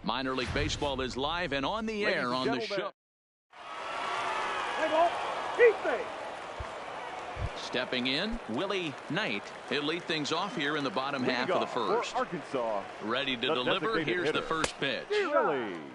Minor League Baseball is live and on the air on the show. Stepping in, Willie Knight. He'll lead things off here in the bottom half of the first. Arkansas. Ready to deliver. Here's the first pitch.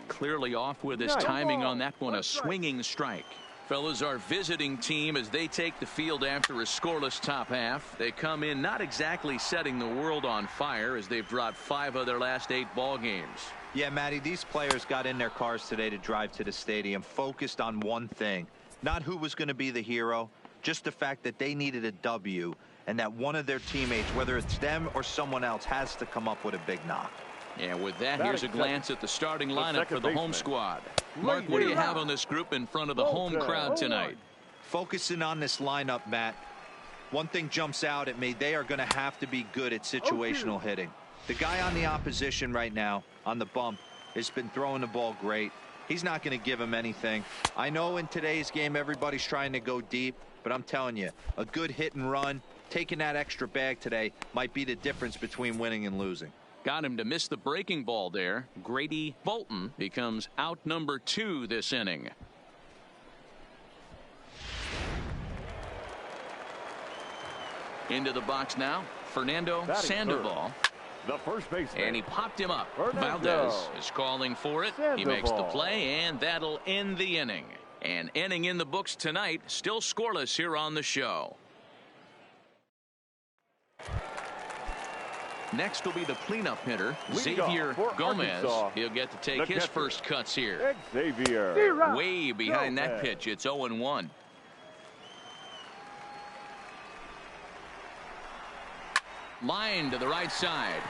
Clearly off with his timing on that one. A swinging strike. Fellas, our visiting team, as they take the field after a scoreless top half, they come in not exactly setting the world on fire, as they've dropped 5 of their last 8 ball games. Yeah, Matty, these players got in their cars today to drive to the stadium, focused on one thing. Not who was going to be the hero, just the fact that they needed a W, and that one of their teammates, whether it's them or someone else, has to come up with a big knock. And with that, here's a glance at the starting lineup for the home squad. Mark, what do you have on this group in front of the home crowd tonight? Focusing on this lineup, Matt, one thing jumps out at me. They are going to have to be good at situational hitting. The guy on the opposition right now on the bump has been throwing the ball great. He's not going to give him anything. I know in today's game everybody's trying to go deep, but I'm telling you, a good hit and run, taking that extra bag today might be the difference between winning and losing. Got him to miss the breaking ball there. Grady Bolton becomes out number 2 this inning. Into the box now, Fernando Sandoval. The first baseman. And he popped him up. Fernando. Valdez is calling for it. Sandoval. He makes the play, and that'll end the inning. An inning in the books tonight, still scoreless here on the show. Next will be the cleanup hitter, Xavier Gomez. He'll get to take his first cuts here. Xavier. Way behind that pitch. It's 0-1. Line to the right side.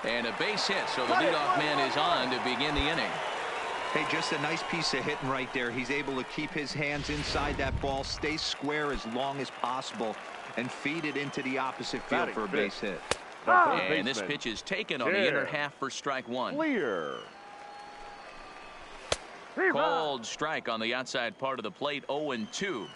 And a base hit, so the leadoff man is on to begin the inning. Hey, just a nice piece of hitting right there. He's able to keep his hands inside that ball, stay square as long as possible, and feed it into the opposite field for a base hit. And this pitch is taken on the inner half for strike 1. Clear. Cold strike on the outside part of the plate, 0-2.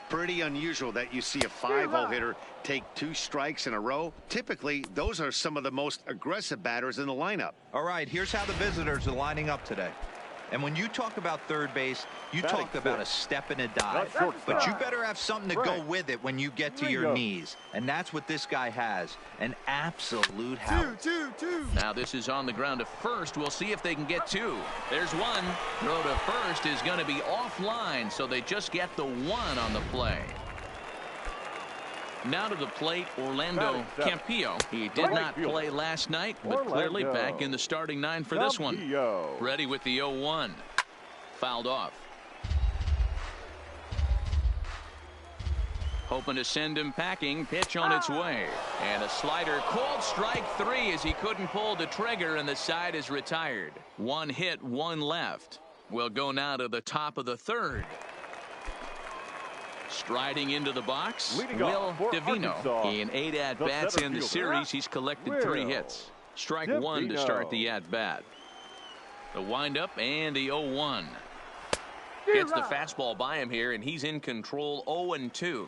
Pretty unusual that you see a 5-0 hitter take 2 strikes in a row. Typically, those are some of the most aggressive batters in the lineup. All right, here's how the visitors are lining up today. And when you talk about third base, you talk about a step and a dive. But you better have something to go with it when you get to your knees. And that's what this guy has. An absolute howl. Now this is on the ground to first. We'll see if they can get 2. There's 1. Throw to first is going to be offline, so they just get the 1 on the play. Now to the plate, Orlando Campillo. He did not play last night, but clearly back in the starting 9 for this one. Ready with the 0-1. Fouled off. Hoping to send him packing. Pitch on its way. And a slider. Called strike 3 as he couldn't pull the trigger, and the side is retired. 1 hit, 1 left. We'll go now to the top of the 3rd. Striding into the box, Will Divino. In 8 at-bats in the series, he's collected 3 hits. Strike 1 to start the at-bat. The windup and the 0-1. Gets the fastball by him here, and he's in control. 0-2.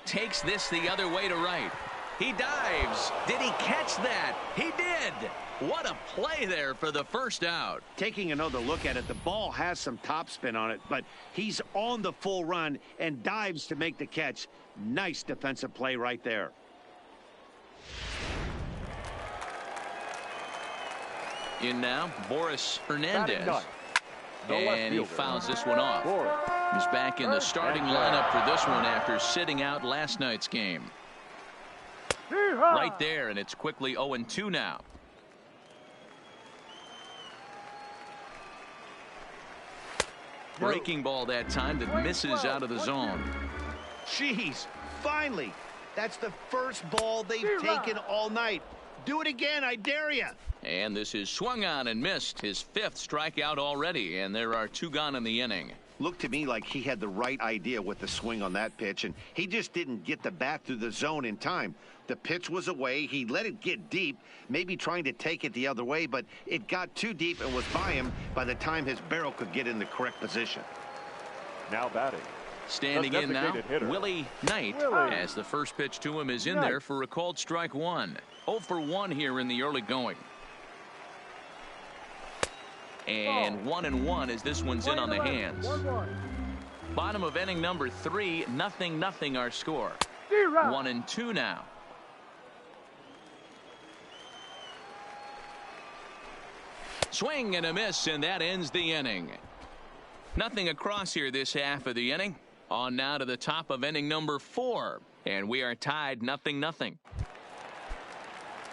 Takes this the other way to right. He dives. Did he catch that? He did. What a play there for the first out. Taking another look at it, the ball has some topspin on it, but he's on the full run and dives to make the catch. Nice defensive play right there. In now, Boris Hernandez. And he fouls this one off. He's back in the starting lineup for this one after sitting out last night's game. Right there, and it's quickly 0-2 now. Breaking ball that time that misses out of the zone. Jeez, finally. That's the first ball they've taken all night. Do it again, I dare you. And this is swung on and missed. His 5th strikeout already, and there are 2 gone in the inning. Looked to me like he had the right idea with the swing on that pitch, and he just didn't get the bat through the zone in time. The pitch was away. He let it get deep, maybe trying to take it the other way, but it got too deep and was by him by the time his barrel could get in the correct position. Now batting, Standing in now, Willie Knight, as the first pitch to him is in there for a called strike one. 0 for 1 here in the early going. And 1-1 as this one's in on the hands. Bottom of inning number 3, 0-0 our score. 1-2 now. Swing and a miss, and that ends the inning. Nothing across here this half of the inning. On now to the top of inning number 4, and we are tied 0-0.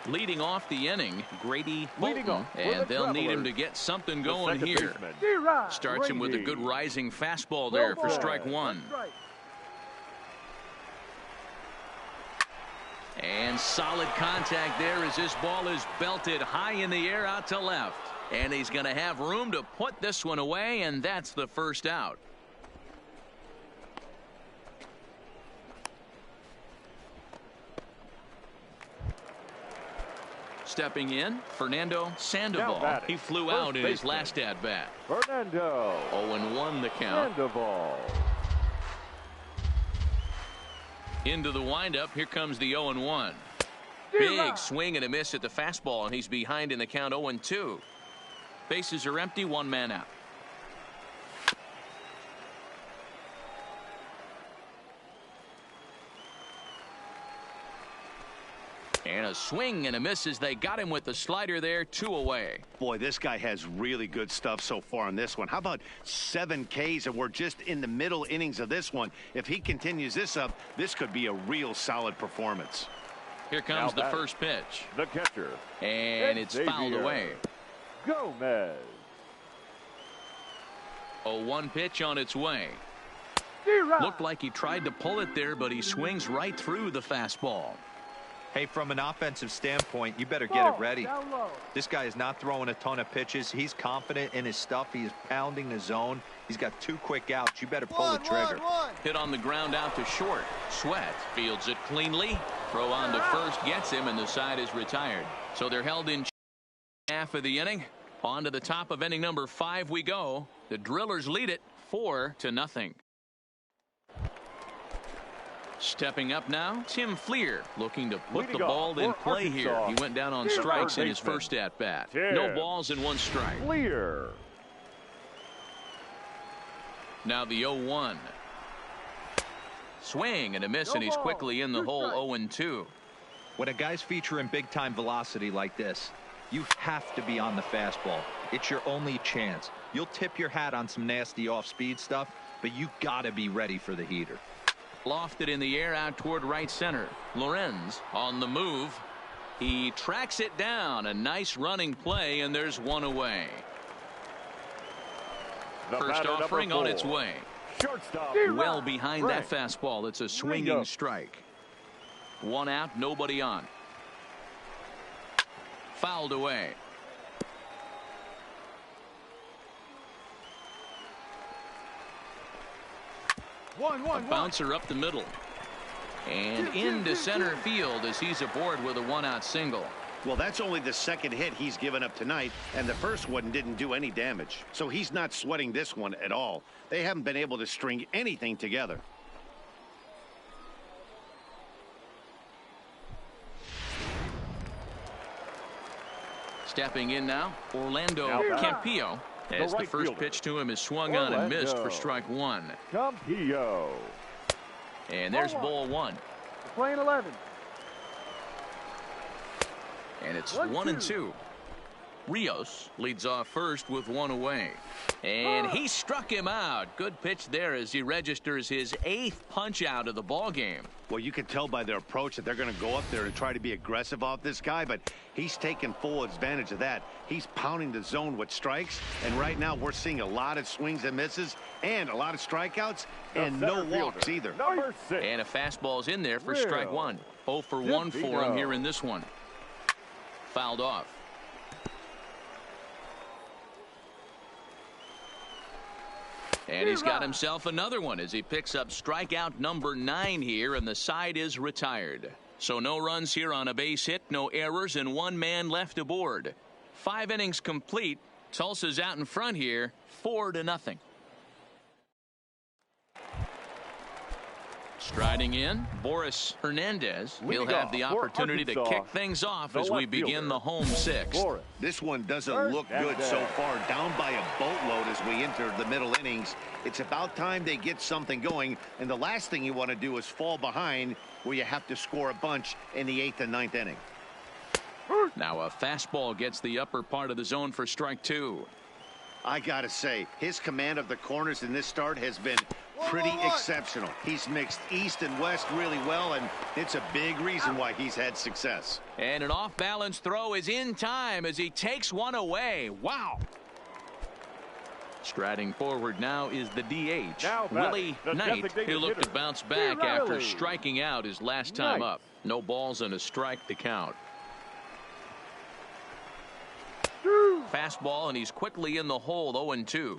Leading off the inning, Grady Bolton, and they'll need him to get something going here. Starts him with a good rising fastball there for strike one. And solid contact there as this ball is belted high in the air out to left. And he's going to have room to put this one away, and that's the first out. Stepping in, Fernando Sandoval. He flew out in his last at-bat. Fernando. 0-1 the count. Sandoval. Into the windup. Here comes the 0-1. Big swing and a miss at the fastball, and he's behind in the count 0-2. Bases are empty, 1 man out. And a swing and a miss as they got him with the slider there, 2 away. Boy, this guy has really good stuff so far on this one. How about 7 Ks, and we're just in the middle innings of this one. If he continues this up, this could be a real solid performance. Here comes the first pitch. The catcher. And it's fouled away. Gomez. 0-1 pitch on its way. Looked like he tried to pull it there, but he swings right through the fastball. Hey, from an offensive standpoint, you better get it ready. This guy is not throwing a ton of pitches. He's confident in his stuff. He is pounding the zone. He's got 2 quick outs. You better pull the trigger. Hit on the ground out to short. Sweat fields it cleanly. Throw on to first gets him, and the side is retired. So they're held in half of the inning. On to the top of inning number 5 we go. The Drillers lead it 4-0. Stepping up now, Tim Fleer looking to put the ball in play here. He went down on strikes in his first at-bat. No balls and 1 strike. Fleer. Now the 0-1. Swing and a miss, and he's quickly in the hole. 0-2. When a guy's featuring big-time velocity like this, you have to be on the fastball. It's your only chance. You'll tip your hat on some nasty off-speed stuff, but you got to be ready for the heater. Lofted in the air out toward right center. Lorenz on the move. He tracks it down. A nice running play, and there's 1 away. First offering on its way. Shortstop. Well behind that fastball. It's a swinging strike. 1 out, nobody on. Fouled away. A bouncer up the middle. And into center field as he's aboard with a 1-out single. Well, that's only the second hit he's given up tonight, and the first one didn't do any damage. So he's not sweating this one at all. They haven't been able to string anything together. Stepping in now, Orlando Campillo, as the first pitch to him is swung on and missed for strike 1. Campillo. And there's ball 1. Playing 11. And it's 1-2. Rios leads off first with 1 away. And he struck him out. Good pitch there as he registers his 8th punch out of the ball game. Well, you can tell by their approach that they're going to go up there and try to be aggressive off this guy, but he's taking full advantage of that. He's pounding the zone with strikes, and right now we're seeing a lot of swings and misses and a lot of strikeouts and no walks either. Number 6. And a fastball's in there for strike 1. 0 for 1 for him here in this one. Fouled off. And he's got himself another one as he picks up strikeout number 9 here, and the side is retired. So no runs here on a base hit, no errors, and 1 man left aboard. 5 innings complete. Tulsa's out in front here, 4-0. Striding in, Boris Hernandez. He'll have the opportunity to kick things off as we begin the home sixth. This one doesn't look good so far. Down by a boatload as we enter the middle innings. It's about time they get something going. And the last thing you want to do is fall behind where you have to score a bunch in the 8th and 9th inning. Now a fastball gets the upper part of the zone for strike 2. I gotta say, his command of the corners in this start has been pretty exceptional. He's mixed east and west really well, and it's a big reason why he's had success. And an off-balance throw is in time as he takes one away. Wow. Striding forward now is the DH, Willie Knight. He'll look to bounce back after striking out his last time up. No balls and a strike to count. Fastball, and he's quickly in the hole, 0-2.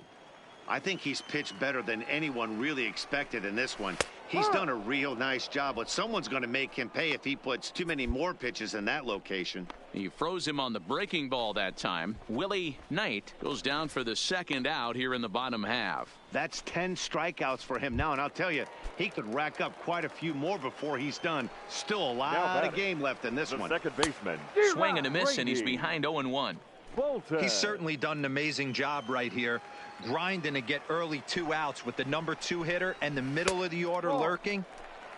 I think he's pitched better than anyone really expected in this one. He's done a real nice job, but someone's going to make him pay if he puts too many more pitches in that location. He froze him on the breaking ball that time. Willie Knight goes down for the second out here in the bottom half. That's 10 strikeouts for him now, and I'll tell you, he could rack up quite a few more before he's done. Still a lot of game left in this one. Second baseman. Swing and a miss, and he's behind 0-1. He's certainly done an amazing job right here, grinding to get early 2 outs with the number 2 hitter and the middle of the order lurking.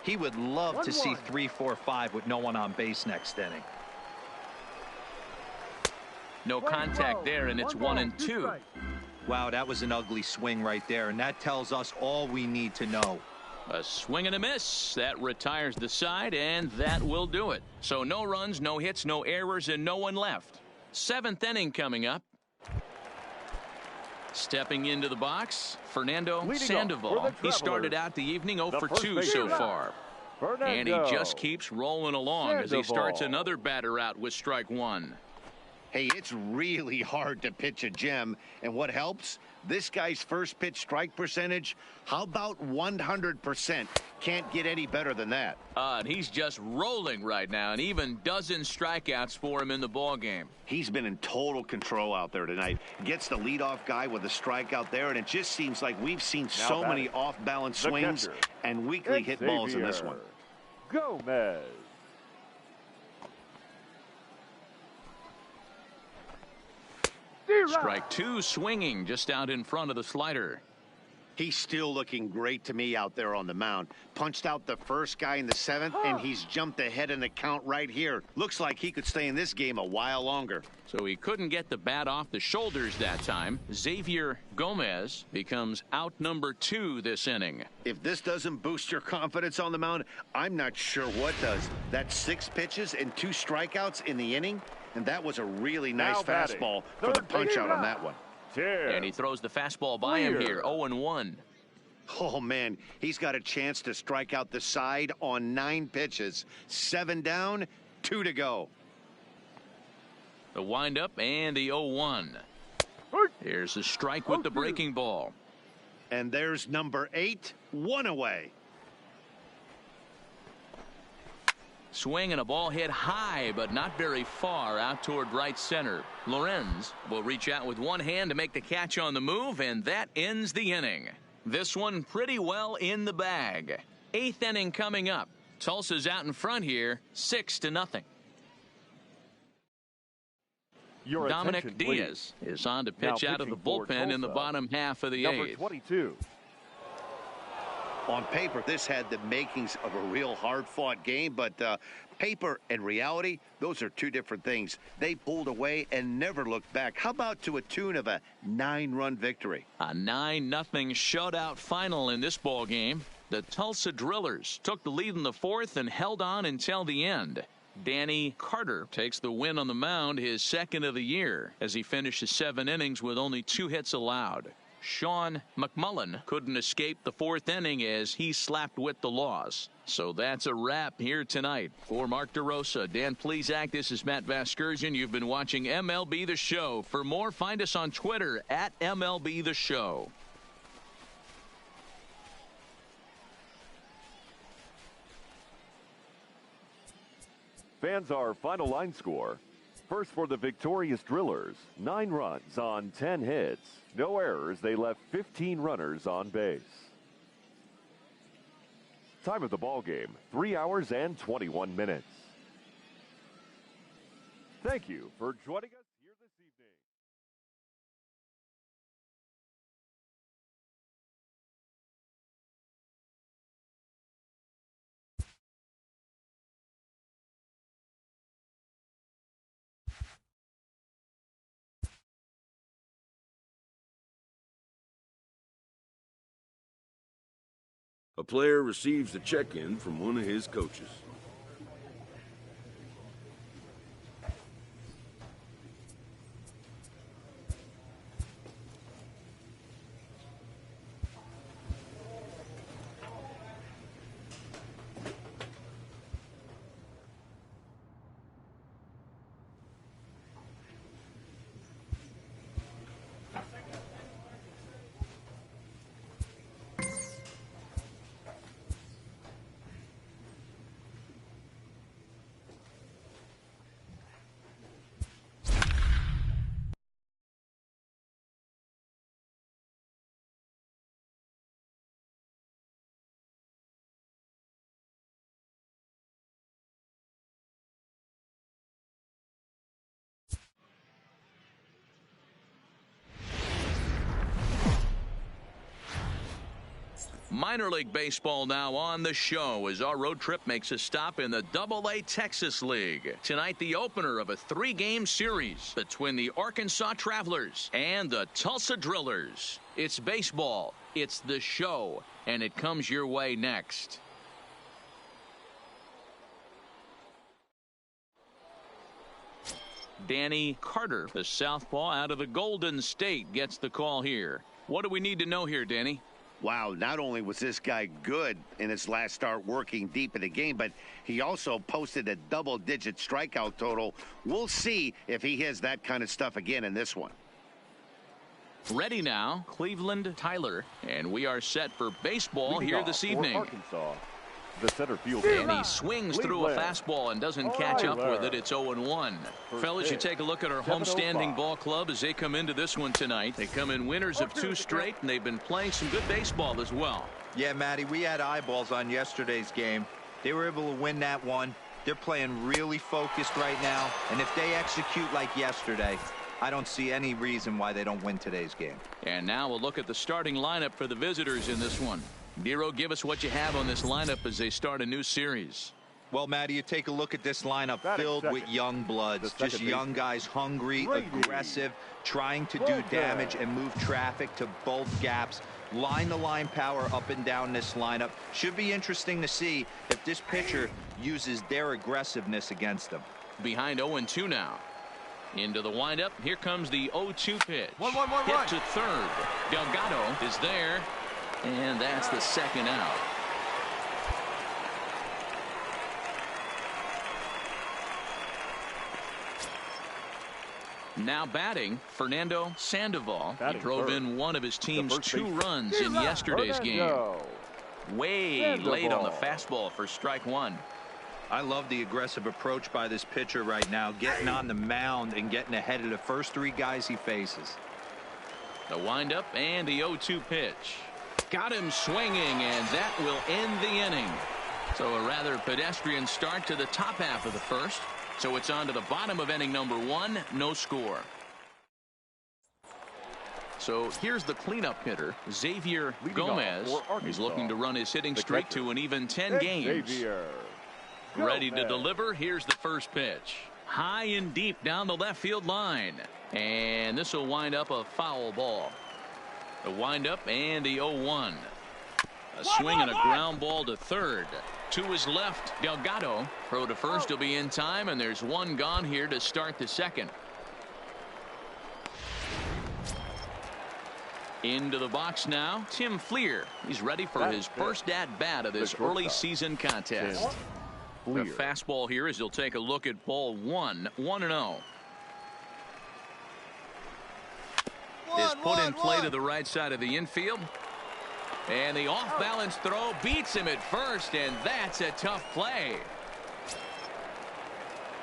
He would love to see 3, 4, 5 with no one on base next inning. No contact there, and it's 1-2. Wow, that was an ugly swing right there, and that tells us all we need to know. A swing and a miss. That retires the side, and that will do it. So no runs, no hits, no errors, and no one left. 7th inning coming up. Stepping into the box, Fernando Sandoval. He started out the evening 0 for 2 so far. And he just keeps rolling along as he starts another batter out with strike 1. Hey, it's really hard to pitch a gem, and what helps? This guy's first pitch strike percentage, how about 100%? Can't get any better than that. And he's just rolling right now, and even dozens strikeouts for him in the ball game. He's been in total control out there tonight. Gets the leadoff guy with a strikeout there, and it just seems like we've seen so many off-balance swings and weakly hit balls in this one. Gomez. Strike 2, swinging just out in front of the slider. He's still looking great to me out there on the mound. Punched out the first guy in the 7th, and he's jumped ahead in the count right here. Looks like he could stay in this game a while longer. So he couldn't get the bat off the shoulders that time. Xavier Gomez becomes out number 2 this inning. If this doesn't boost your confidence on the mound, I'm not sure what does. That's 6 pitches and 2 strikeouts in the inning, and that was a really nice fastball for the punch out on that one. And he throws the fastball by him here, 0-1. Oh, man, he's got a chance to strike out the side on 9 pitches. 7 down, 2 to go. The windup and the 0-1. Here's a strike with the breaking ball. And there's number 8, 1 away. Swing and a ball hit high, but not very far out toward right center. Lorenz will reach out with one hand to make the catch on the move, and that ends the inning. This one pretty well in the bag. 8th inning coming up. Tulsa's out in front here, 6-0. Dominic Diaz is on to pitch out of the bullpen in the bottom half of the 8th. Number 22. On paper, this had the makings of a real hard-fought game, but paper and reality, those are 2 different things. They pulled away and never looked back. How about to a tune of a 9-run victory? A 9-0 shutout final in this ball game. The Tulsa Drillers took the lead in the 4th and held on until the end. Danny Carter takes the win on the mound, his 2nd of the year, as he finishes 7 innings with only 2 hits allowed. Sean McMullen couldn't escape the 4th inning as he slapped with the loss. So that's a wrap here tonight. For Mark DeRosa, Dan Plesac, this is Matt Vasgersian. You've been watching MLB The Show. For more, find us on Twitter at MLB The Show. Fans, our final line score. First for the victorious Drillers, 9 runs on 10 hits. No errors, they left 15 runners on base. Time of the ball game, 3 hours and 21 minutes. Thank you for joining us here this evening. A player receives a check-in from one of his coaches. Minor League Baseball now on the show as our road trip makes a stop in the AA Texas League. Tonight, the opener of a 3-game series between the Arkansas Travelers and the Tulsa Drillers. It's baseball, it's the show, and it comes your way next. Danny Carter, the southpaw out of the Golden State, gets the call here. What do we need to know here, Danny? Wow, not only was this guy good in his last start working deep in the game, but he also posted a double-digit strikeout total. We'll see if he has that kind of stuff again in this one. Ready now, Cleveland Tyler, and we are set for baseball here this evening. Arkansas, the center field. And he swings through a fastball and doesn't catch up with it. It's 0-1. Fellas, you take a look at our homestanding ball club as they come into this one tonight. They come in winners of 2 straight, and they've been playing some good baseball as well. Yeah, Matty, we had eyeballs on yesterday's game. They were able to win that one. They're playing really focused right now, and if they execute like yesterday, I don't see any reason why they don't win today's game. And now we'll look at the starting lineup for the visitors in this one. Nero, give us what you have on this lineup as they start a new series. Well, Matty, you take a look at this lineup filled with young bloods, just young guys, hungry, aggressive, trying to do damage and move traffic to both gaps. Line the line power up and down this lineup. Should be interesting to see if this pitcher uses their aggressiveness against them. Behind 0-2 now. Into the windup. Here comes the 0-2 pitch. One. Hit to third. Delgado is there. And that's the second out. Now batting, Fernando Sandoval. He drove in one of his team's 2 runs in yesterday's game. Way late on the fastball for strike 1. I love the aggressive approach by this pitcher right now, getting on the mound and getting ahead of the first 3 guys he faces. The windup and the 0-2 pitch. Got him swinging, and that will end the inning. So a rather pedestrian start to the top half of the first. So it's on to the bottom of inning number 1, no score. So here's the cleanup hitter, Xavier Gomez. He's looking to run his hitting streak to an even 10 games. Ready to deliver. Here's the first pitch. High and deep down the left field line. And this will wind up a foul ball. The windup and the 0-1. A swing and a ground ball to third. To his left, Delgado. Throw to first will be in time, and there's 1 gone here to start the second. Into the box now, Tim Fleer. He's ready for his first at-bat of this early season contest. The fastball here as he'll take a look at ball 1, 1-0. Is put in play to the right side of the infield. And the off-balance throw beats him at first, and that's a tough play.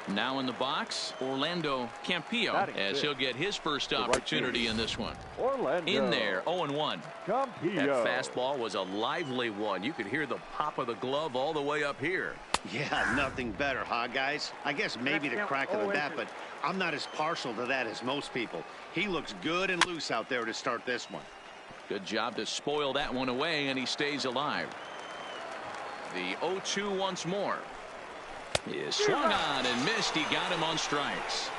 Now in the box, Orlando Campillo, as he'll get his first opportunity in this one. Orlando. In there, 0-1. Campillo. That fastball was a lively one. You could hear the pop of the glove all the way up here. Yeah, nothing better, huh, guys? I guess maybe the crack of the bat, but I'm not as partial to that as most people. He looks good and loose out there to start this one. Good job to spoil that one away, and he stays alive. The 0-2 once more. Is swung on and missed. He got him on strikes.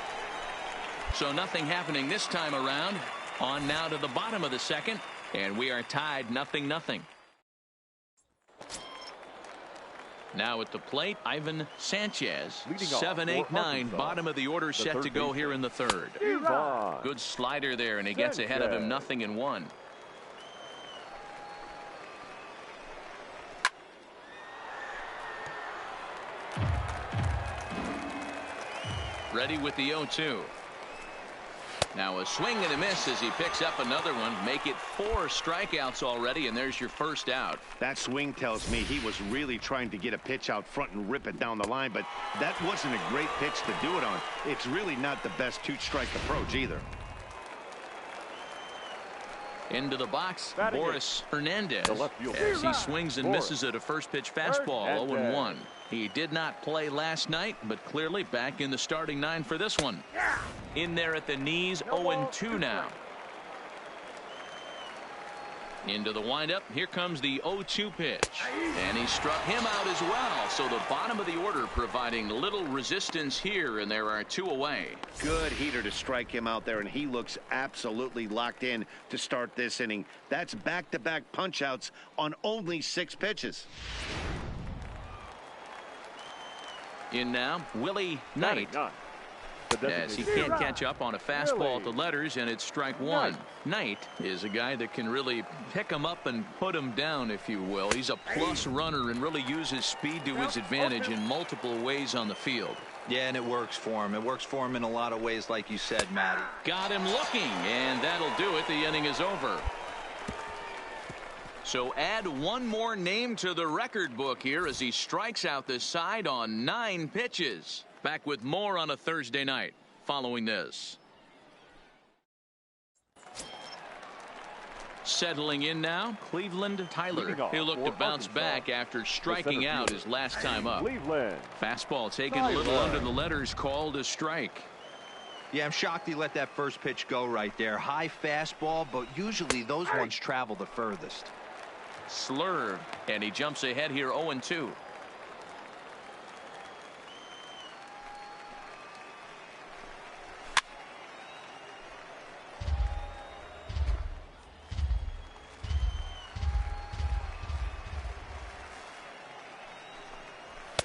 So nothing happening this time around. On now to the bottom of the second, and we are tied 0-0. Now at the plate, Ivan Sanchez. 7-8-9, bottom of the order, set to go here in the third. Good slider there, and he gets ahead of him 0-1. Ready with the 0-2. Now a swing and a miss as he picks up another one. Make it 4 strikeouts already, and there's your first out. That swing tells me he was really trying to get a pitch out front and rip it down the line, but that wasn't a great pitch to do it on. It's really not the best 2-strike approach either. Into the box, Boris Hernandez, as he swings and misses at a first pitch fastball. 0-1. He did not play last night, but clearly back in the starting 9 for this one. In there at the knees, 0-2 now. Into the windup. Here comes the 0-2 pitch. And he struck him out as well. So the bottom of the order providing little resistance here, and there are 2 away. Good heater to strike him out there, and he looks absolutely locked in to start this inning. That's back-to-back punch-outs on only 6 pitches. In now, Willie Knight. As he can't catch up on a fastball at the letters, and it's strike 1. Knight is a guy that can really pick him up and put him down, if you will. He's a plus runner and really uses speed to his advantage in multiple ways on the field. Yeah, and it works for him. It works for him in a lot of ways, like you said, Matty. Got him looking, and that'll do it. The inning is over. So add one more name to the record book here as he strikes out the side on 9 pitches. Back with more on a Thursday night following this. Settling in now, Cleveland Tyler. He'll look to bounce back after striking out his last time up. Fastball taken a little under the letters, called a strike. Yeah, I'm shocked he let that first pitch go right there. High fastball, but usually those ones travel the furthest. Slurve, and he jumps ahead here 0-2.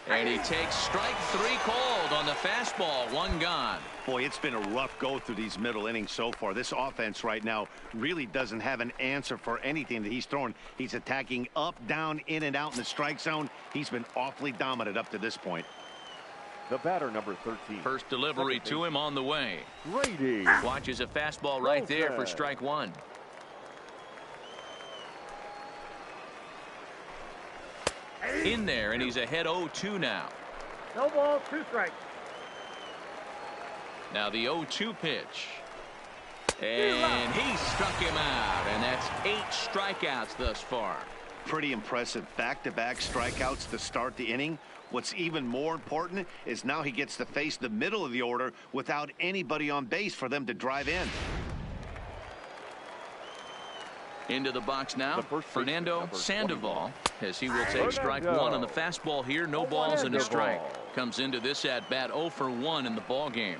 And he takes strike 3 called on the fastball. 1 gone. Boy, it's been a rough go through these middle innings so far. This offense right now really doesn't have an answer for anything that he's throwing. He's attacking up, down, in, and out in the strike zone. He's been awfully dominant up to this point. The batter, number 13. First delivery to him on the way. Grady. Watches a fastball right there for strike 1. In there, and he's ahead 0-2 now. No ball, 2 strikes. Now the 0-2 pitch. And he struck him out, and that's 8 strikeouts thus far. Pretty impressive back-to-back strikeouts to start the inning. What's even more important is now he gets to face the middle of the order without anybody on base for them to drive in. Into the box now, Fernando Sandoval, as he will take strike 1 on the fastball here. No balls and a strike. Comes into this at bat 0 for 1 in the ball game.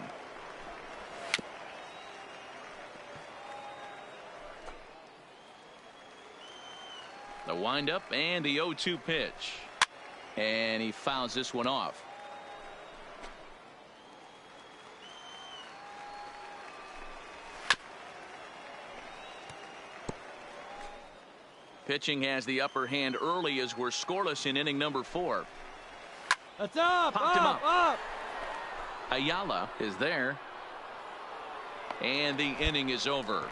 The windup and the 0-2 pitch, and he fouls this one off. Pitching has the upper hand early as we're scoreless in inning number 4. That's up. Popped him up. Ayala is there. And the inning is over.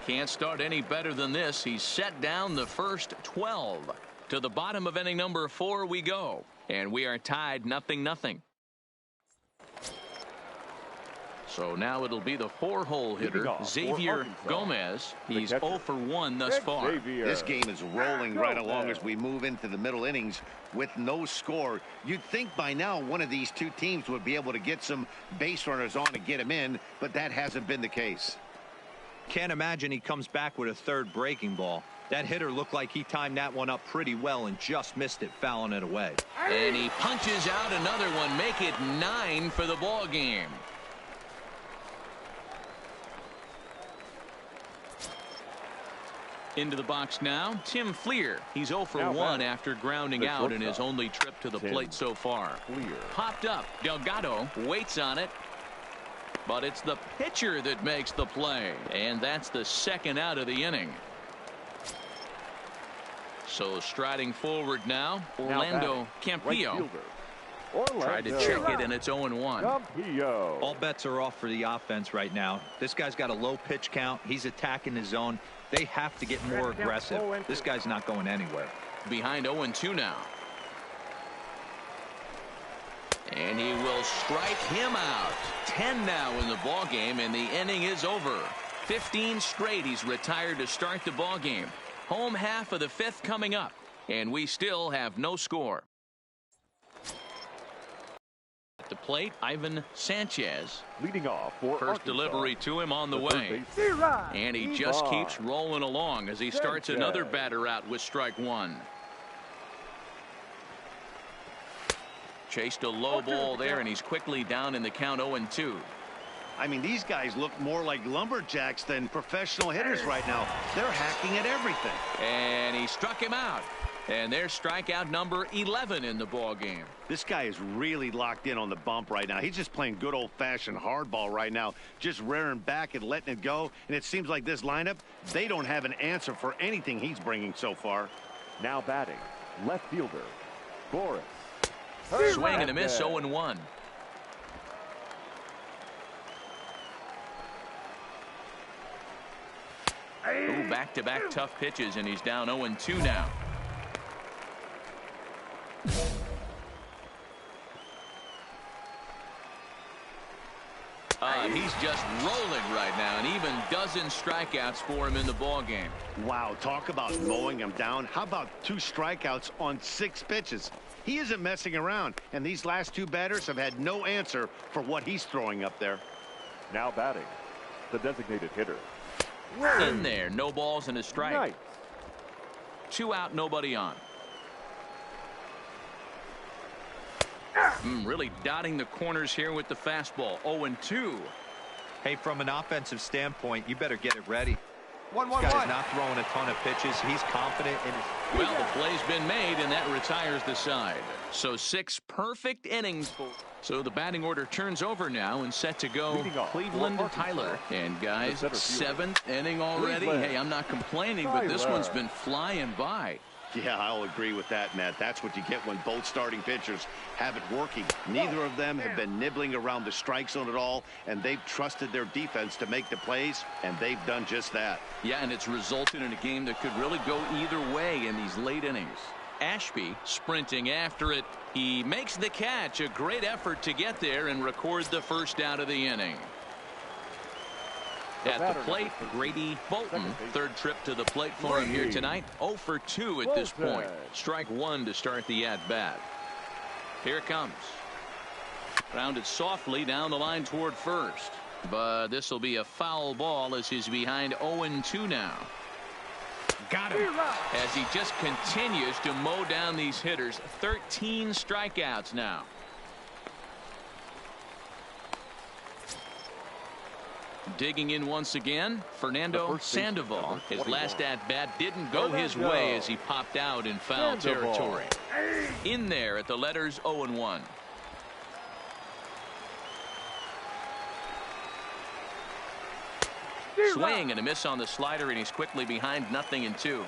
Can't start any better than this. He's set down the first 12. To the bottom of inning number 4 we go. And we are tied 0-0. So now it'll be the 4-hole hitter, Xavier Gomez. He's 0 for 1 thus far. This game is rolling right along as we move into the middle innings with no score. You'd think by now one of these two teams would be able to get some base runners on and get him in, but that hasn't been the case. Can't imagine he comes back with a third breaking ball. That hitter looked like he timed that one up pretty well and just missed it, fouling it away. And he punches out another one, make it 9 for the ball game. Into the box now, Tim Fleer. He's 0 for 1 after grounding out in his only trip to the plate so far. Popped up. Delgado waits on it. But it's the pitcher that makes the play. And that's the second out of the inning. So striding forward now, Orlando Campillo. Tried to check it, and it's 0-1. All bets are off for the offense right now. This guy's got a low pitch count. He's attacking his zone. They have to get more aggressive. This guy's not going anywhere. Behind 0-2 now. And he will strike him out. 10 now in the ball game, and the inning is over. 15 straight he's retired to start the ball game. Home half of the 5th coming up, and we still have no score. At the plate, Ivan Sanchez. Leading off for First Arkansas. Delivery to him on the way. And he just keeps rolling along as he starts another batter out with strike 1. Chased a low ball there, and he's quickly down in the count 0-2. I mean, these guys look more like lumberjacks than professional hitters right now. They're hacking at everything. And he struck him out. And there's strikeout number 11 in the ball game. This guy is really locked in on the bump right now. He's just playing good old-fashioned hardball right now, just rearing back and letting it go. And it seems like this lineup, they don't have an answer for anything he's bringing so far. Now batting, left fielder, Boris. Swing and a miss, 0-1. Ooh, back-to-back tough pitches, and he's down 0-2 now. He's just rolling right now, and even dozen strikeouts for him in the ball game. Wow, talk about mowing him down. How about 2 strikeouts on 6 pitches? He isn't messing around, and these last 2 batters have had no answer for what he's throwing up there. Now batting, the designated hitter. In there, no balls and a strike. Nice. 2 out, nobody on. Really dotting the corners here with the fastball. 0-2. Hey, from an offensive standpoint, you better get it ready. This guy's not throwing a ton of pitches. He's confident in his... Well, the play's been made, and that retires the side. So 6 perfect innings. So the batting order turns over now and set to go Cleveland Tyler. And guys, 7th inning already. Hey, I'm not complaining, but this one's been flying by. Yeah, I'll agree with that, Matt. That's what you get when both starting pitchers have it working. Neither of them have been nibbling around the strike zone at all, and they've trusted their defense to make the plays, and they've done just that. Yeah, and it's resulted in a game that could really go either way in these late innings. Ashby sprinting after it. He makes the catch. A great effort to get there and record the first out of the inning. At the plate, Grady Bolton. 3rd trip to the plate for him here tonight. 0 for 2 at this point. Strike 1 to start the at-bat. Here it comes. Rounded softly down the line toward first. But this will be a foul ball as he's behind 0-2 now. Got him. As he just continues to mow down these hitters. 13 strikeouts now. Digging in once again, Fernando Sandoval. His last at-bat didn't go his way as he popped out in foul territory. In there at the letters 0-1. Swing and a miss on the slider, and he's quickly behind 0-2.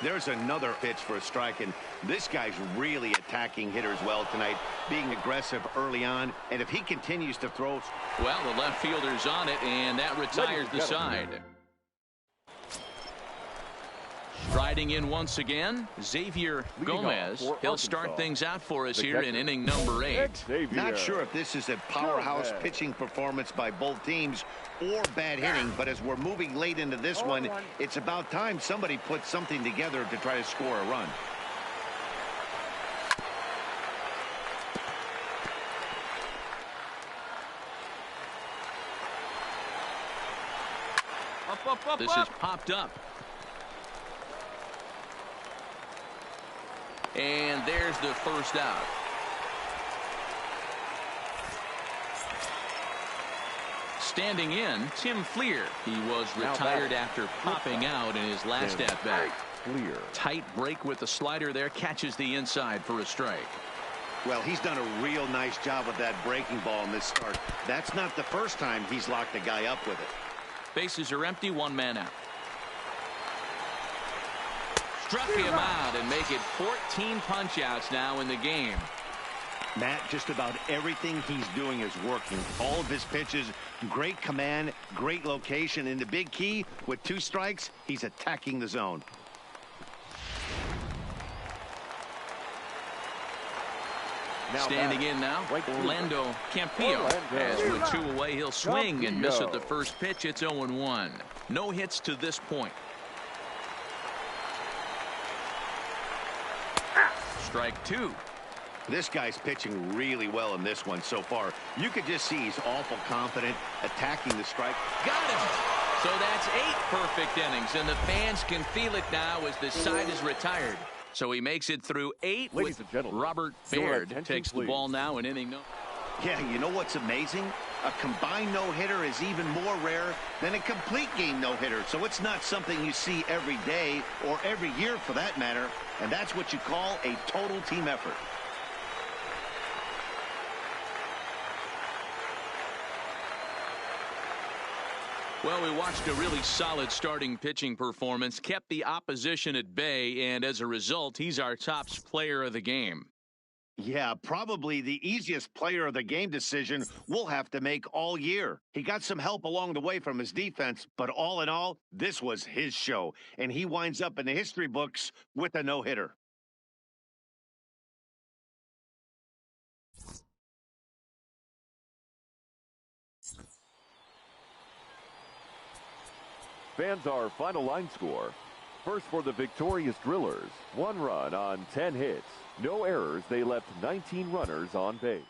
There's another pitch for a strike, and this guy's really attacking hitters well tonight, being aggressive early on, and if he continues to throw... Well, the left fielder's on it, and that retires the side. Striding in once again, Xavier Gomez. He'll start things out for us here in inning number 8. Not sure if this is a powerhouse pitching performance by both teams or bad hitting, but as we're moving late into this one, it's about time somebody puts something together to try to score a run. This is popped up. And there's the first out. Standing in, Tim Fleer. He was retired after popping out in his last at-bat. Tight break with the slider there, catches the inside for a strike. Well, he's done a real nice job with that breaking ball in this start. That's not the first time he's locked a guy up with it. Bases are empty, one man out. Struck him out and make it 14 punch-outs now in the game. Matt, just about everything he's doing is working. All of his pitches, great command, great location, and the big key, with 2 strikes, he's attacking the zone. Standing in now, Orlando Campillo. As with 2 away, he'll swing and miss at the first pitch. It's 0-1. No hits to this point. Strike 2. This guy's pitching really well in this one so far. You could just see he's awful confident, attacking the strike. Got him. So that's 8 perfect innings, and the fans can feel it now as the side is retired. So he makes it through 8. Ladies and gentlemen, Robert Baird takes the ball now in inning no. Yeah, you know what's amazing? A combined no-hitter is even more rare than a complete game no-hitter. So it's not something you see every day or every year for that matter. And that's what you call a total team effort. Well, we watched a really solid starting pitching performance, kept the opposition at bay, and as a result, he's our top player of the game. Yeah, probably the easiest player of the game decision we'll have to make all year. He got some help along the way from his defense, but all in all, this was his show, and he winds up in the history books with a no-hitter. Fans, our final line score. First for the victorious Drillers, 1 run on 10 hits. No errors. They left 19 runners on base.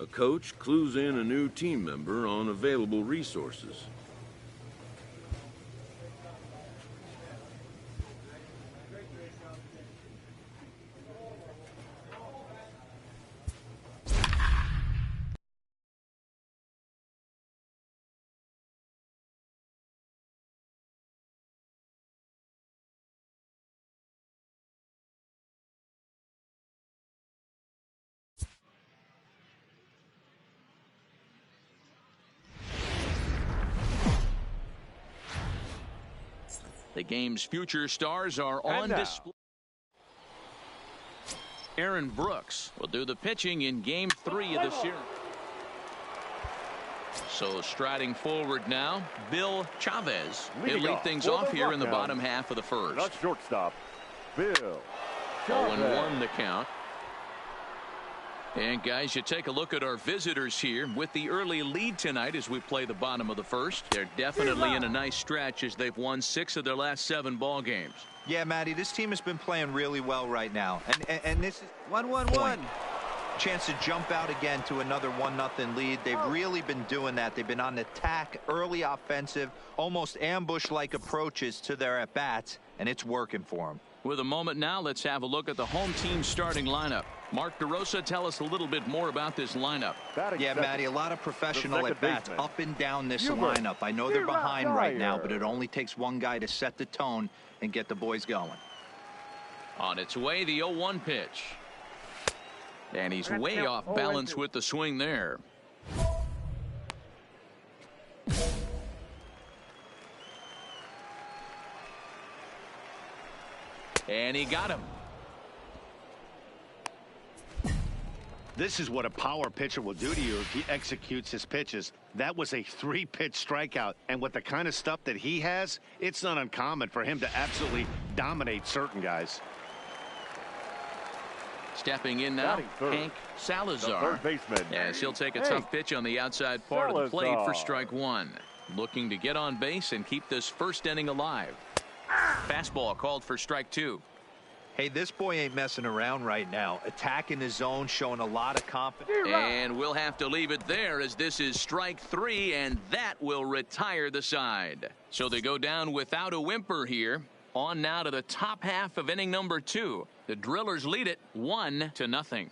A coach clues in a new team member on available resources. The game's future stars are on display. Aaron Brooks will do the pitching in Game 3 of the series. So striding forward now, Bill Chavez. He'll lead things off here in the bottom half of the first. Not shortstop, Bill. 0-1 the count. And guys, you take a look at our visitors here with the early lead tonight as we play the bottom of the first. They're definitely in a nice stretch as they've won 6 of their last 7 ball games. Yeah, Matty, this team has been playing really well right now. And this is 1-1-1. chance to jump out again to another 1-0 lead. They've really been doing that. They've been on attack, early offensive, almost ambush-like approaches to their at-bats, and it's working for them. With a moment now, let's have a look at the home team starting lineup. Mark DeRosa, tell us a little bit more about this lineup. Yeah, Matty, a lot of professional at-bats up and down this lineup. I know they're behind right now, but it only takes one guy to set the tone and get the boys going. On its way, the 0-1 pitch. And he's way off balance with the swing there. And he got him. This is what a power pitcher will do to you if he executes his pitches. That was a 3-pitch strikeout. And with the kind of stuff that he has, it's not uncommon for him to absolutely dominate certain guys. Stepping in now, Hank Salazar. As he'll take a tough pitch on the outside part of the plate for strike one. Looking to get on base and keep this first inning alive. Fastball called for strike two. Hey, this boy ain't messing around right now. Attacking his zone, showing a lot of confidence. And we'll have to leave it there as this is strike three, and that will retire the side. So they go down without a whimper here. On now to the top half of inning number 2. The Drillers lead it 1-0.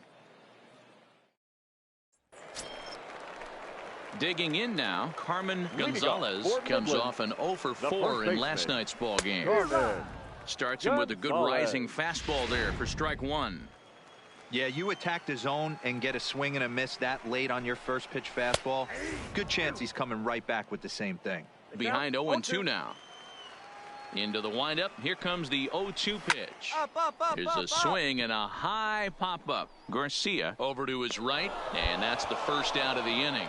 Digging in now, Carmen Gonzalez comes off an 0 for 4 in last night's ball game. Starts him with a good rising fastball there for strike one. Yeah, you attack the zone and get a swing and a miss that late on your first pitch fastball. Good chance he's coming right back with the same thing. Behind 0-2 now. Into the windup. Here comes the 0-2 pitch. Here's a swing and a high pop up. Garcia over to his right, and that's the first out of the inning.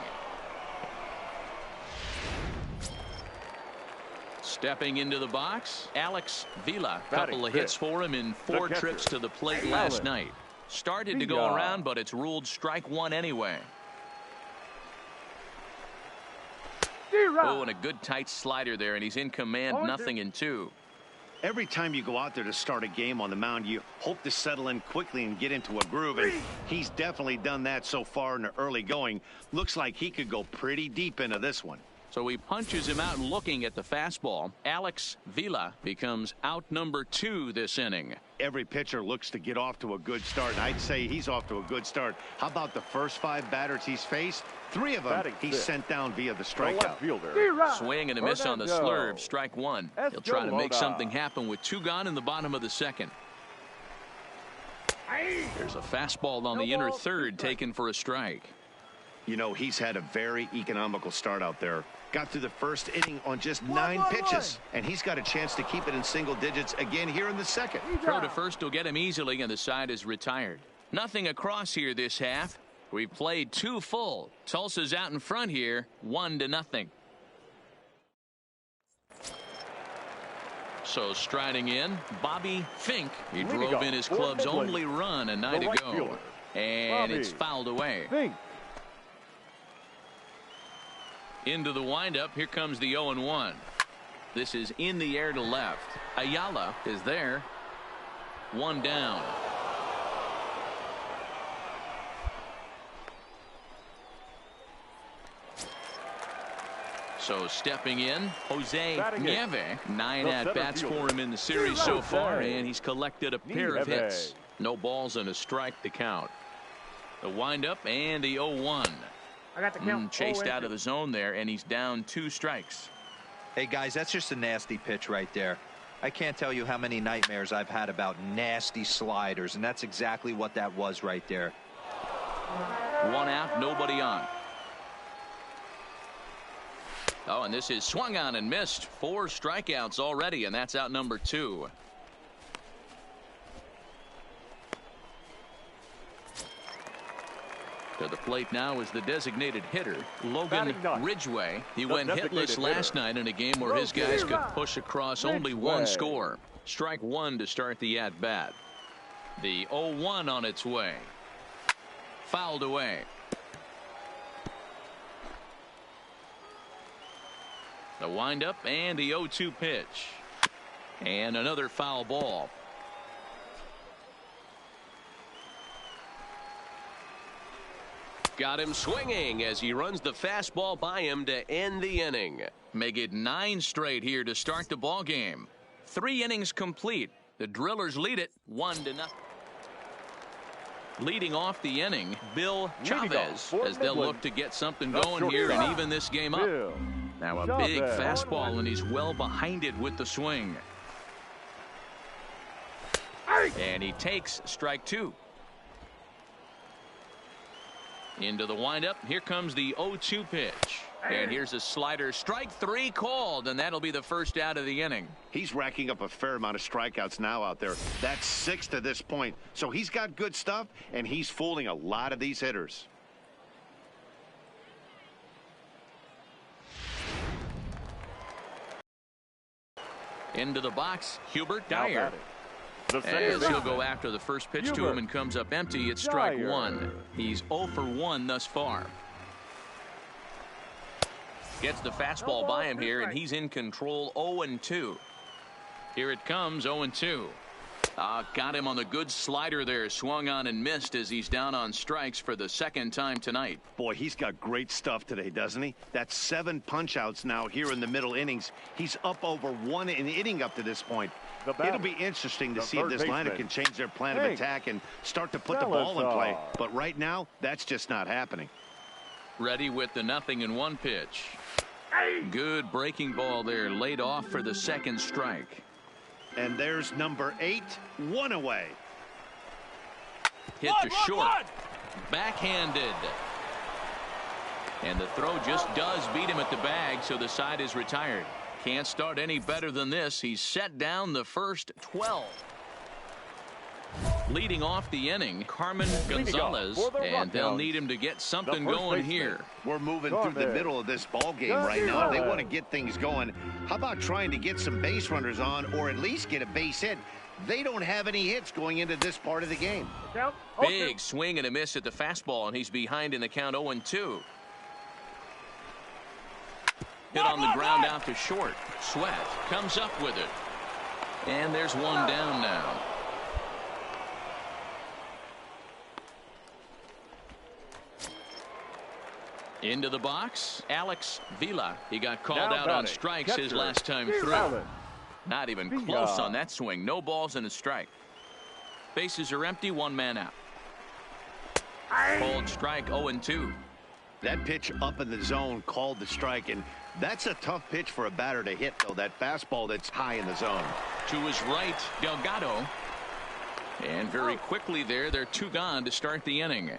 Stepping into the box, Alex Vila. Couple of hits for him in 4 trips to the plate last night. Started to go around, but it's ruled strike one anyway. Oh, and a good tight slider there, and he's in command. 0-2. Every time you go out there to start a game on the mound, you hope to settle in quickly and get into a groove, and he's definitely done that so far in the early going. Looks like he could go pretty deep into this one. So he punches him out looking at the fastball. Alex Vila becomes out number 2 this inning. Every pitcher looks to get off to a good start, and I'd say he's off to a good start. How about the first 5 batters he's faced? 3 of them he's sent down via the strikeout. Swing and a miss on the slurve. Strike one. He'll try to make something happen with 2 gone in the bottom of the second. There's a fastball on the inner third taken for a strike. You know, he's had a very economical start out there. Got through the first inning on just 9 pitches. And he's got a chance to keep it in single digits again here in the second. Throw to first will get him easily, and the side is retired. Nothing across here this half. We played 2 full. Tulsa's out in front here, 1-0. So striding in, Bobby Fink. He drove in his club's only run a night ago. And it's fouled away. Into the windup. Here comes the 0-1. This is in the air to left. Ayala is there. 1 down. So stepping in, Jose Nieve. 9 at-bats for him in the series so far, and he's collected a pair of hits. No balls and a strike to count. The windup and the 0-1. I got the count. Chased out of the zone there, and he's down 2 strikes. Hey, guys, that's just a nasty pitch right there. I can't tell you how many nightmares I've had about nasty sliders, and that's exactly what that was right there. 1 out, nobody on. Oh, and this is swung on and missed. 4 strikeouts already, and that's out number 2. To the plate now is the designated hitter, Logan Ridgway. He went hitless last night in a game where his guys could push across only 1 score. Strike 1 to start the at-bat. The 0-1 on its way. Fouled away. The windup and the 0-2 pitch. And another foul ball. Got him swinging as he runs the fastball by him to end the inning. Make it 9 straight here to start the ball game. 3 innings complete. The Drillers lead it 1-0. Leading off the inning, Bill Chavez, as they'll look to get something going here and even this game up. Now a big fastball, and he's well behind it with the swing. And he takes strike 2. Into the windup. Here comes the 0-2 pitch. And here's a slider. Strike 3 called, and that'll be the first out of the inning. He's racking up a fair amount of strikeouts now out there. That's 6 to this point. So he's got good stuff, and he's fooling a lot of these hitters. Into the box, Hubert Dyer. As he'll go after the first pitch to him and comes up empty, it's strike 1. He's 0 for 1 thus far. Gets the fastball by him here, and he's in control. 0-2. Here it comes, 0-2. Got him on the good slider there. Swung on and missed as he's down on strikes for the second time tonight. Boy, he's got great stuff today, doesn't he? That's 7 punch-outs now here in the middle innings. He's up over 1 inning up to this point. It'll be interesting to see if this lineup can change their plan of attack and start to put the ball in play. But right now, that's just not happening. Ready with the 0-1 pitch. Good breaking ball there, laid off for the second strike. And there's number 8, 1 away. Hit to short. Backhanded. And the throw just does beat him at the bag, so the side is retired. Can't start any better than this. He's set down the first 12. Leading off the inning, Carmen Gonzalez, and they'll need him to get something going here. We're moving through the middle of this ball game right now. They want to get things going. How about trying to get some base runners on, or at least get a base hit? They don't have any hits going into this part of the game. Big swing and a miss at the fastball, and he's behind in the count. 0-2. Hit on the ground out to short. Sweat comes up with it. And there's one down now. Into the box, Alex Vila. He got called out on strikes his last time through. Not even close on that swing. No balls and a strike. Bases are empty, 1 man out. Called strike, 0-2. That pitch up in the zone called the strike, and that's a tough pitch for a batter to hit, though. That fastball that's high in the zone. To his right, Delgado. And very quickly there, they're 2 gone to start the inning.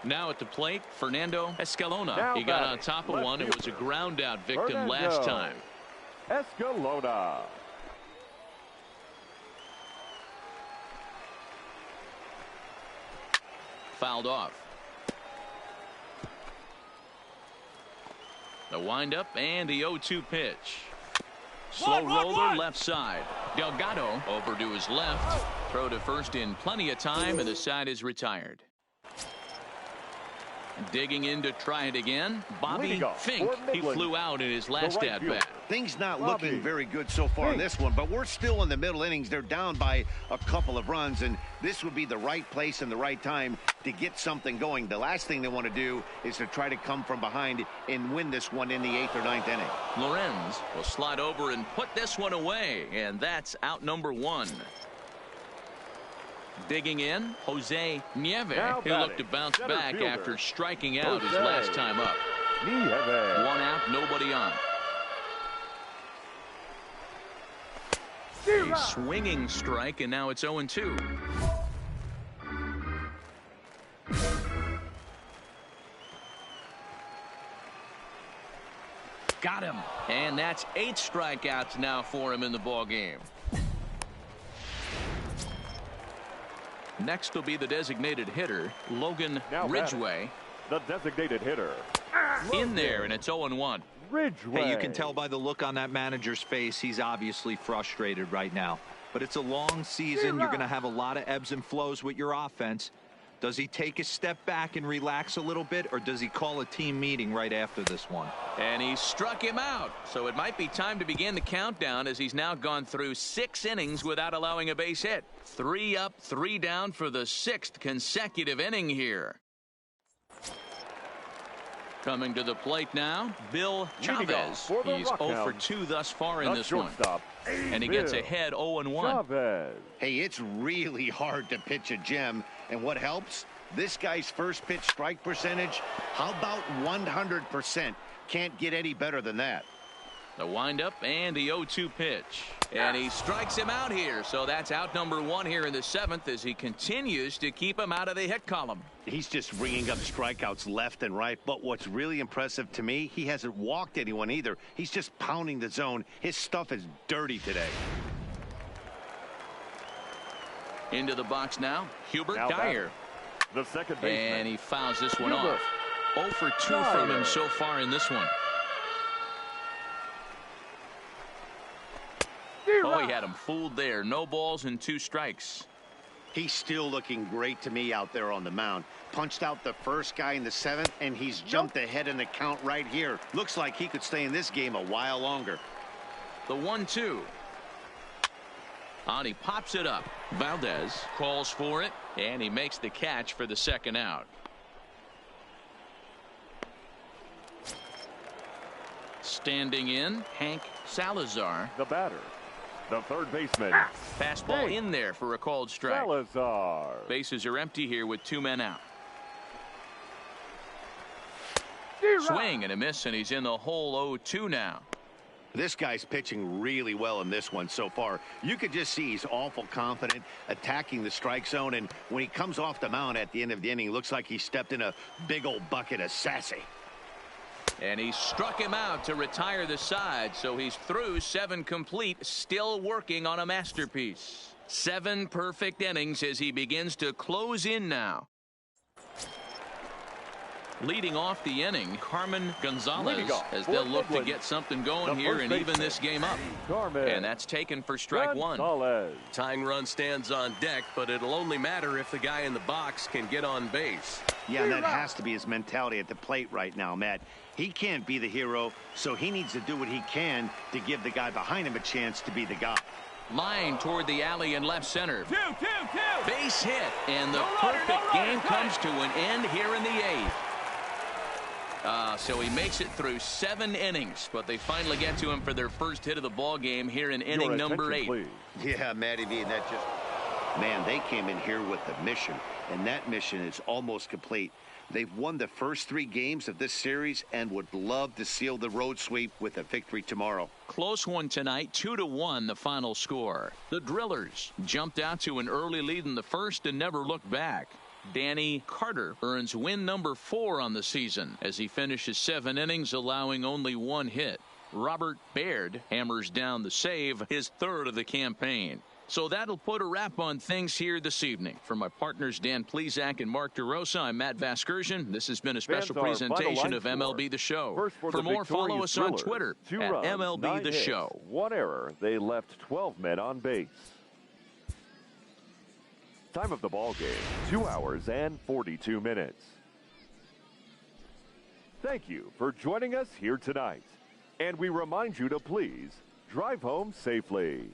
Now at the plate, Fernando Escalona. He got on top of one. It was a ground out victim last time. Escalona. Fouled off. The windup and the 0-2 pitch. Slow roller left side. Delgado over to his left. Throw to first in plenty of time, and the side is retired. Digging in to try it again. Bobby Fink. He flew out in his last at-bat. Things not looking very good so far in this one, but we're still in the middle innings. They're down by a couple of runs, and this would be the right place and the right time to get something going. The last thing they want to do is to try to come from behind and win this one in the 8th or 9th inning. Lorenz will slide over and put this one away, and that's out number 1. Digging in, Jose Nieve. He looked to bounce back after striking out his last time up. 1 out, nobody on. A swinging strike, and now it's 0-2. Got him. And that's 8 strikeouts now for him in the ball game. Next will be the designated hitter, Logan Ridgway. The designated hitter. In there, and it's 0-1. Ridgway. Hey, you can tell by the look on that manager's face, he's obviously frustrated right now. But it's a long season. You're going to have a lot of ebbs and flows with your offense. Does he take a step back and relax a little bit, or does he call a team meeting right after this one? And he struck him out. So it might be time to begin the countdown, as he's now gone through 6 innings without allowing a base hit. 3 up, 3 down for the 6th consecutive inning here. Coming to the plate now, Bill Chavez. He's 0 for 2 thus far in this one. And he gets ahead 0-1. Hey, it's really hard to pitch a gem. And what helps? This guy's first pitch strike percentage, how about 100%? Can't get any better than that. The windup and the 0-2 pitch. And he strikes him out here. So that's out number 1 here in the 7th as he continues to keep him out of the hit column. He's just ringing up strikeouts left and right. But what's really impressive to me, he hasn't walked anyone either. He's just pounding the zone. His stuff is dirty today. Into the box now, Hubert Dyer. The second baseman. And he fouls this one off. 0 for 2 from him so far in this one. Oh, he had him fooled there. No balls and 2 strikes. He's still looking great to me out there on the mound. Punched out the first guy in the 7th, and he's jumped ahead in the count right here. Looks like he could stay in this game a while longer. The 1-2. And he pops it up. Valdez calls for it, and he makes the catch for the second out. Standing in, Hank Salazar. The batter. The third baseman. Fastball in there for a called strike. Salazar. Bases are empty here with 2 men out. Swing and a miss, and he's in the hole 0-2 now. This guy's pitching really well in this one so far. You could just see he's awful confident, attacking the strike zone, and when he comes off the mound at the end of the inning, looks like he stepped in a big old bucket of sassy. And he struck him out to retire the side, so he's through 7 complete, still working on a masterpiece. 7 perfect innings as he begins to close in now. Leading off the inning, Carmen Gonzalez, as they'll look to get something going here and even this game up. And that's taken for strike 1. Tying run stands on deck, but it'll only matter if the guy in the box can get on base. Yeah, and that has to be his mentality at the plate right now, Matt. He can't be the hero, so he needs to do what he can to give the guy behind him a chance to be the guy. Line toward the alley in left center. Base hit, and the perfect game comes to an end here in the 8th. So he makes it through 7 innings, but they finally get to him for their first hit of the ball game here in inning number 8. Please. Yeah, Matty V, and that just, man, they came in here with a mission, and that mission is almost complete. They've won the first 3 games of this series and would love to seal the road sweep with a victory tomorrow. Close one tonight, 2-1 the final score. The Drillers jumped out to an early lead in the first and never looked back. Danny Carter earns win number 4 on the season as he finishes 7 innings, allowing only 1 hit. Robert Baird hammers down the save, his 3rd of the campaign. So that'll put a wrap on things here this evening. For my partners Dan Plesac and Mark DeRosa, I'm Matt Vasgersian. This has been a special presentation of MLB The Show. For more, follow us on Twitter at MLB The Show. 1 error. They left 12 men on base. Time of the ball game, 2 hours and 42 minutes. Thank you for joining us here tonight. And we remind you to please drive home safely.